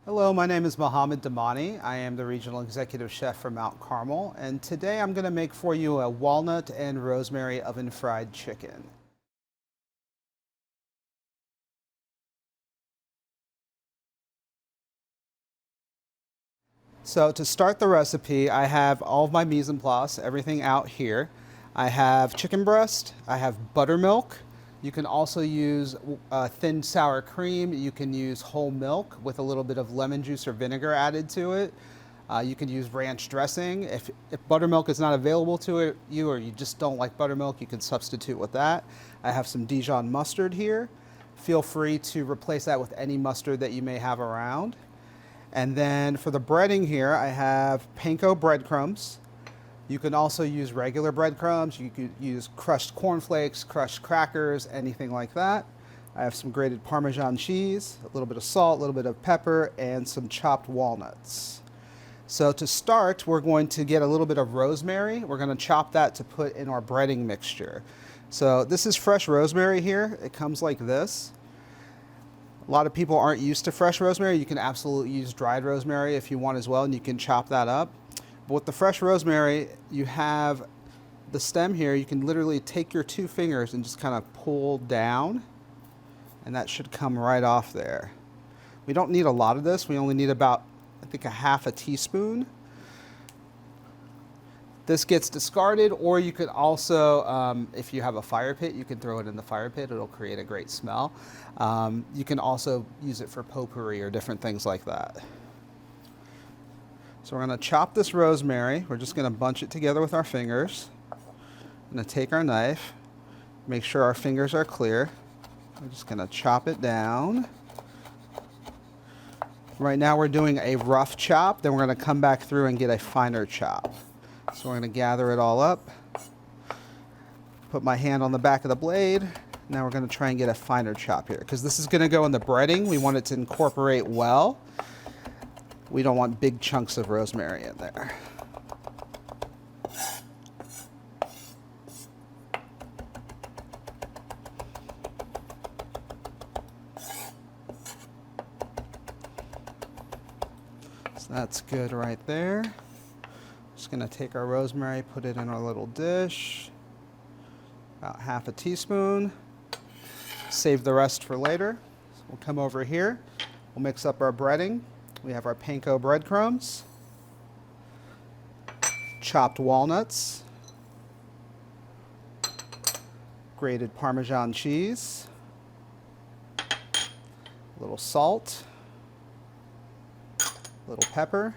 Hello, my name is Mohammed Damani. I am the Regional Executive Chef for Mount Carmel, and today I'm going to make for you a walnut and rosemary oven fried chicken. So to start the recipe, I have all of my mise en place, everything out here. I have chicken breast, I have buttermilk. You can also use thin sour cream. You can use whole milk with a little bit of lemon juice or vinegar added to it. You can use ranch dressing. If buttermilk is not available to you or you just don't like buttermilk, you can substitute with that. I have some Dijon mustard here. Feel free to replace that with any mustard that you may have around. And then for the breading here, I have panko breadcrumbs. You can also use regular breadcrumbs. You could use crushed cornflakes, crushed crackers, anything like that. I have some grated Parmesan cheese, a little bit of salt, a little bit of pepper, and some chopped walnuts. So to start, we're going to get a little bit of rosemary. We're going to chop that to put in our breading mixture. So this is fresh rosemary here. It comes like this. A lot of people aren't used to fresh rosemary. You can absolutely use dried rosemary if you want as well, and you can chop that up. But with the fresh rosemary, you have the stem here. You can literally take your two fingers and just kind of pull down, and that should come right off there. We don't need a lot of this. We only need about, I think, a half a teaspoon. This gets discarded, or you could also, if you have a fire pit, you can throw it in the fire pit. It'll create a great smell. You can also use it for potpourri or different things like that. So we're going to chop this rosemary. We're just going to bunch it together with our fingers. I'm going to take our knife, make sure our fingers are clear. We're just going to chop it down. Right now we're doing a rough chop, then we're going to come back through and get a finer chop. So we're going to gather it all up, put my hand on the back of the blade. Now we're going to try and get a finer chop here because this is going to go in the breading. We want it to incorporate well. We don't want big chunks of rosemary in there. So that's good right there. Just going to take our rosemary, put it in our little dish, about half a teaspoon. Save the rest for later. So we'll come over here. We'll mix up our breading. We have our panko breadcrumbs, chopped walnuts, grated Parmesan cheese, a little salt, a little pepper,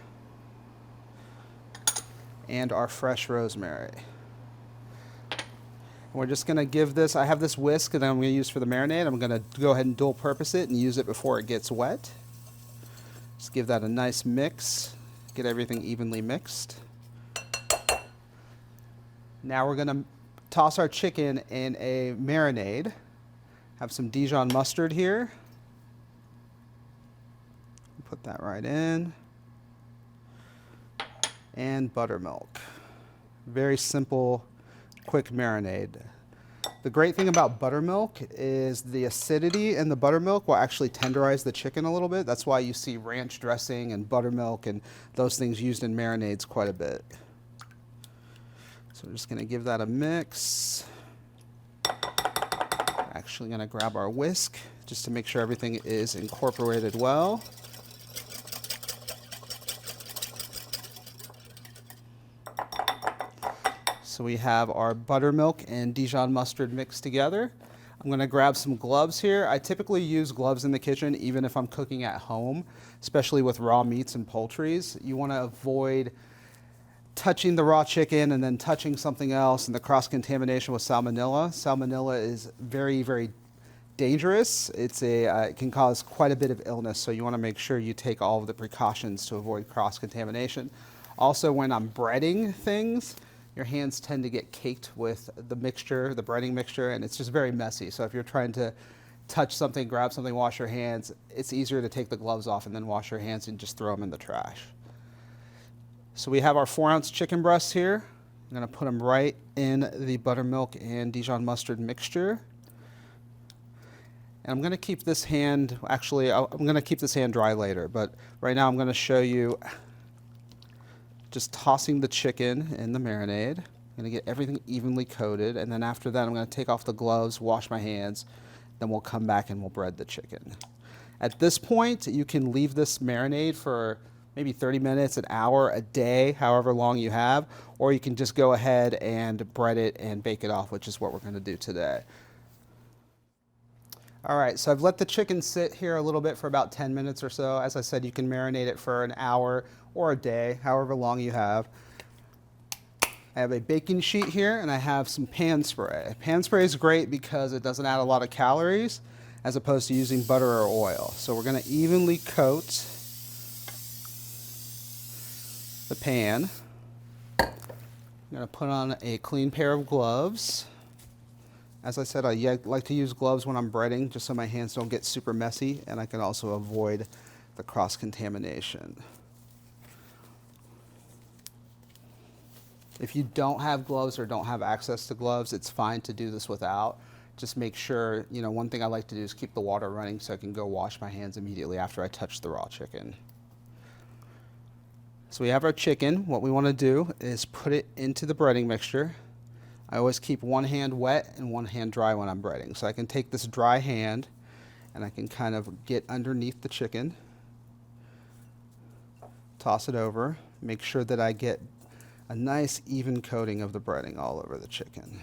and our fresh rosemary. And we're just going to give this, I have this whisk that I'm going to use for the marinade. I'm going to go ahead and dual purpose it and use it before it gets wet. Just give that a nice mix, get everything evenly mixed. Now we're going to toss our chicken in a marinade. Have some Dijon mustard here. Put that right in. And buttermilk. Very simple, quick marinade. The great thing about buttermilk is the acidity in the buttermilk will actually tenderize the chicken a little bit. That's why you see ranch dressing and buttermilk and those things used in marinades quite a bit. So we're just going to give that a mix. Actually going to grab our whisk just to make sure everything is incorporated well. So we have our buttermilk and Dijon mustard mixed together. I'm going to grab some gloves here. I typically use gloves in the kitchen even if I'm cooking at home, especially with raw meats and poultries. You want to avoid touching the raw chicken and then touching something else and the cross-contamination with salmonella. Salmonella is very, very dangerous. It can cause quite a bit of illness, so you want to make sure you take all of the precautions to avoid cross-contamination. Also, when I'm breading things, your hands tend to get caked with the mixture, the breading mixture, and it's just very messy. So if you're trying to touch something, grab something, wash your hands, it's easier to take the gloves off and then wash your hands and just throw them in the trash. So we have our 4-ounce chicken breasts here. I'm going to put them right in the buttermilk and Dijon mustard mixture. And I'm going to keep this hand, actually, I'm going to keep this hand dry later, but right now I'm going to show you just tossing the chicken in the marinade. I'm going to get everything evenly coated, and then after that I'm going to take off the gloves, wash my hands, then we'll come back and we'll bread the chicken. At this point, you can leave this marinade for maybe 30 minutes, an hour, a day, however long you have, or you can just go ahead and bread it and bake it off, which is what we're going to do today. All right, so I've let the chicken sit here a little bit for about 10 minutes or so. As I said, you can marinate it for an hour or a day, however long you have. I have a baking sheet here and I have some pan spray. Pan spray is great because it doesn't add a lot of calories as opposed to using butter or oil. So we're going to evenly coat the pan. I'm going to put on a clean pair of gloves. As I said, I like to use gloves when I'm breading just so my hands don't get super messy and I can also avoid the cross-contamination. If you don't have gloves or don't have access to gloves, it's fine to do this without. Just make sure, one thing I like to do is keep the water running so I can go wash my hands immediately after I touch the raw chicken. So we have our chicken. What we want to do is put it into the breading mixture. I always keep one hand wet and one hand dry when I'm breading. So I can take this dry hand and I can kind of get underneath the chicken, toss it over, make sure that I get a nice even coating of the breading all over the chicken.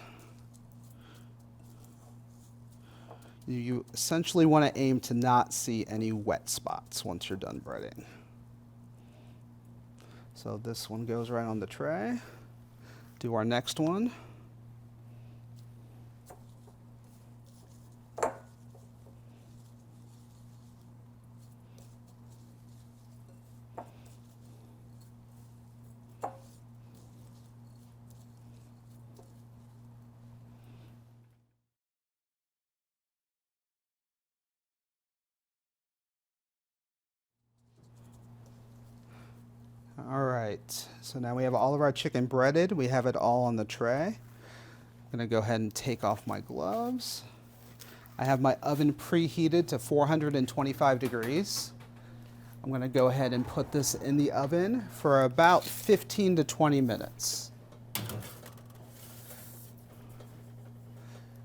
You essentially want to aim to not see any wet spots once you're done breading. So this one goes right on the tray. Do our next one. All right, so now we have all of our chicken breaded. We have it all on the tray. I'm gonna go ahead and take off my gloves. I have my oven preheated to 425 degrees. I'm gonna go ahead and put this in the oven for about 15 to 20 minutes.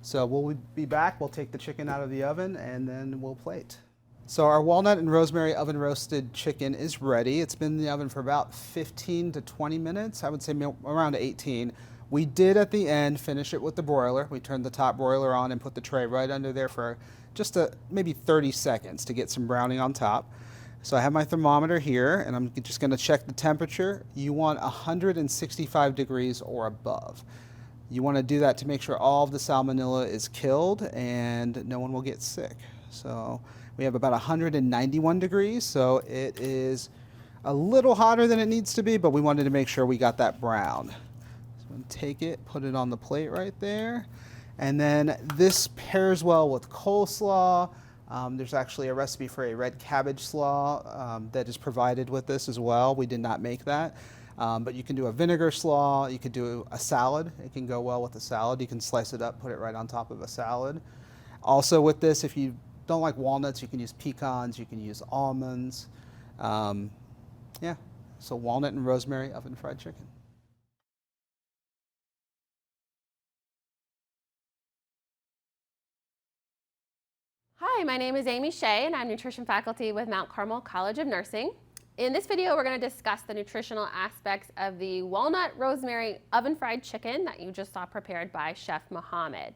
So we'll be back, we'll take the chicken out of the oven and then we'll plate. So our walnut and rosemary oven roasted chicken is ready. It's been in the oven for about 15 to 20 minutes. I would say around 18. We did at the end finish it with the broiler. We turned the top broiler on and put the tray right under there for just maybe 30 seconds to get some browning on top. So I have my thermometer here and I'm just gonna check the temperature. You want 165 degrees or above. You wanna do that to make sure all of the salmonella is killed and no one will get sick. So we have about 191 degrees, so it is a little hotter than it needs to be, but we wanted to make sure we got that brown. So I'm going to take it, put it on the plate right there. And then this pairs well with coleslaw. There's actually a recipe for a red cabbage slaw that is provided with this as well. We did not make that. But you can do a vinegar slaw, you could do a salad. It can go well with a salad. You can slice it up, put it right on top of a salad. Also with this, if you don't like walnuts, you can use pecans, you can use almonds. Yeah, so walnut and rosemary oven fried chicken. Hi, my name is Amy Shea and I'm nutrition faculty with Mount Carmel College of Nursing. In this video, we're going to discuss the nutritional aspects of the walnut rosemary oven fried chicken that you just saw prepared by Chef Mohammed.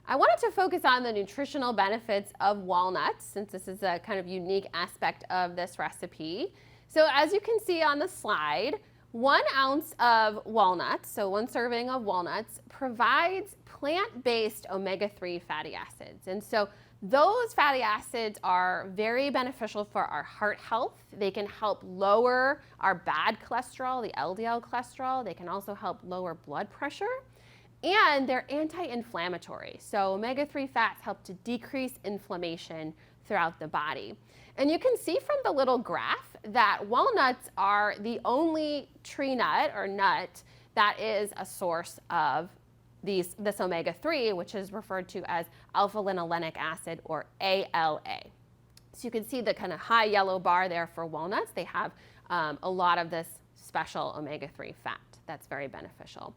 I wanted to focus on the nutritional benefits of walnuts since this is a kind of unique aspect of this recipe. So as you can see on the slide, 1 ounce of walnuts, so 1 serving of walnuts, provides plant-based omega-3 fatty acids. And so those fatty acids are very beneficial for our heart health. They can help lower our bad cholesterol, the LDL cholesterol. They can also help lower blood pressure. And they're anti-inflammatory. So omega-3 fats help to decrease inflammation throughout the body. And you can see from the little graph that walnuts are the only tree nut or nut that is a source of this omega-3, which is referred to as alpha-linolenic acid, or ALA. So you can see the kind of high yellow bar there for walnuts. They have a lot of this special omega-3 fat that's very beneficial.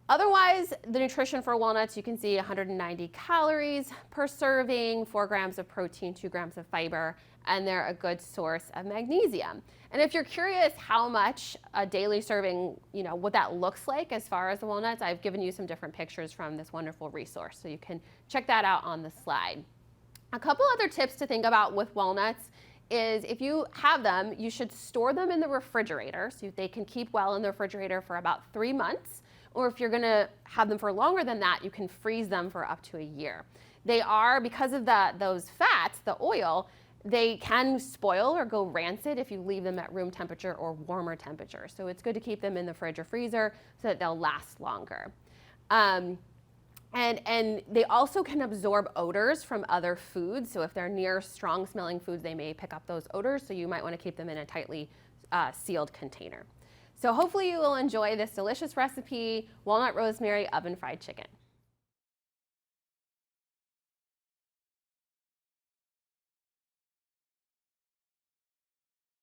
Otherwise, the nutrition for walnuts, you can see 190 calories per serving, 4 grams of protein, 2 grams of fiber, and they're a good source of magnesium. And if you're curious how much a daily serving, what that looks like as far as the walnuts, I've given you some different pictures from this wonderful resource, so you can check that out on the slide. A couple other tips to think about with walnuts is if you have them, you should store them in the refrigerator so they can keep well in the refrigerator for about 3 months. Or if you're gonna have them for longer than that, you can freeze them for up to a year. They are, because of those fats, the oil, they can spoil or go rancid if you leave them at room temperature or warmer temperature. So it's good to keep them in the fridge or freezer so that they'll last longer. And they also can absorb odors from other foods. So if they're near strong smelling foods, they may pick up those odors. So you might want to keep them in a tightly sealed container. So hopefully you will enjoy this delicious recipe, walnut rosemary oven fried chicken.